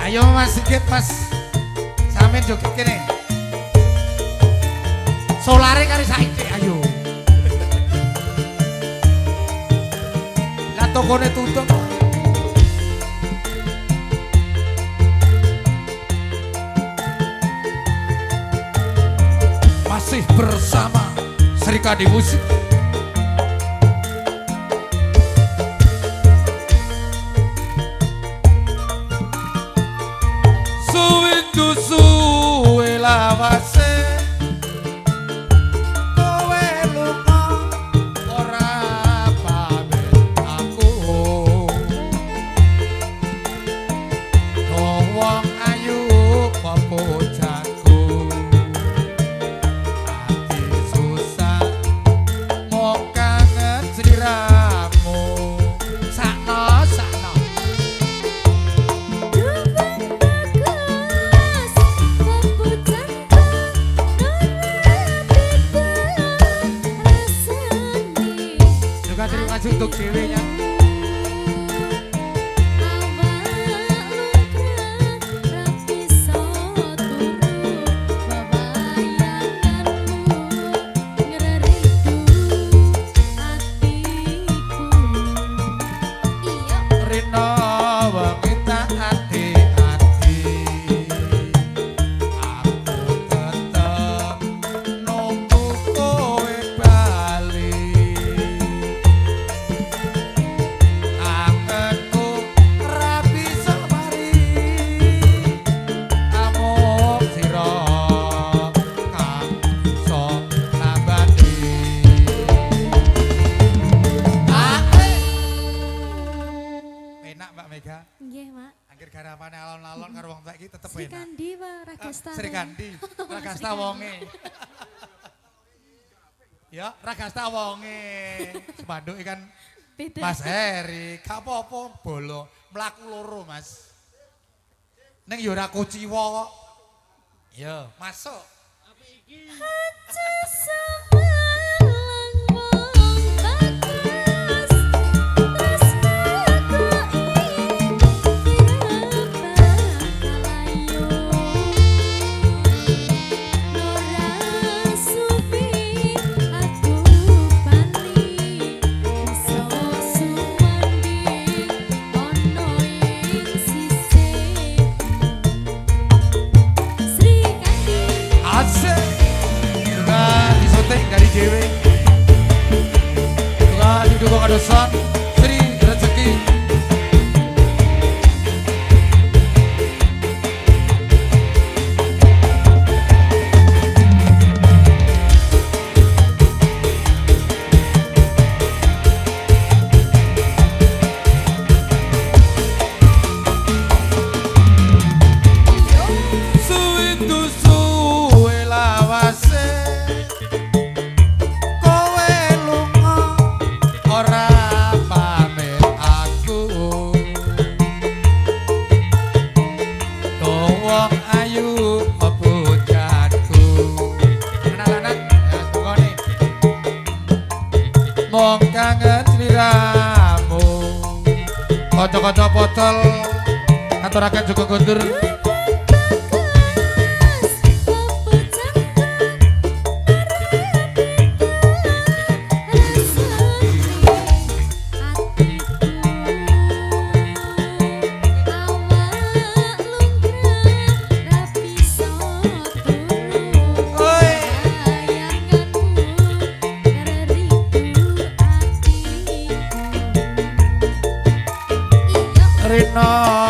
Ayo Mas Sigit Mas. Sampeyan joget kene. Solare kari saiki ayo. Lah tokone tutup. Masih bersama Sri Kandi Musik. Suwe lawase kowe lunga ora pamit aku wong ayu apa jago ati susah mok kangen sliramu sakno sakno untuk ceweknya garapane alon-alon karo wong tuwek iki tetep enak. Sri Kandi wae Ragasta. Sri Kandi, Ragasta wonge. Ya, Ragasta wonge. Sepanduk kan Mas Heri, gak apa-apa bolo, mlaku loro, Mas. Ning ya ora kuciwa kok. Ya, masuk. Apa iki? Dewi Tuhan didukung adosan Sri Rezeki mong kangen sliramu kanca-kanca potol aturaken juga kundur Rino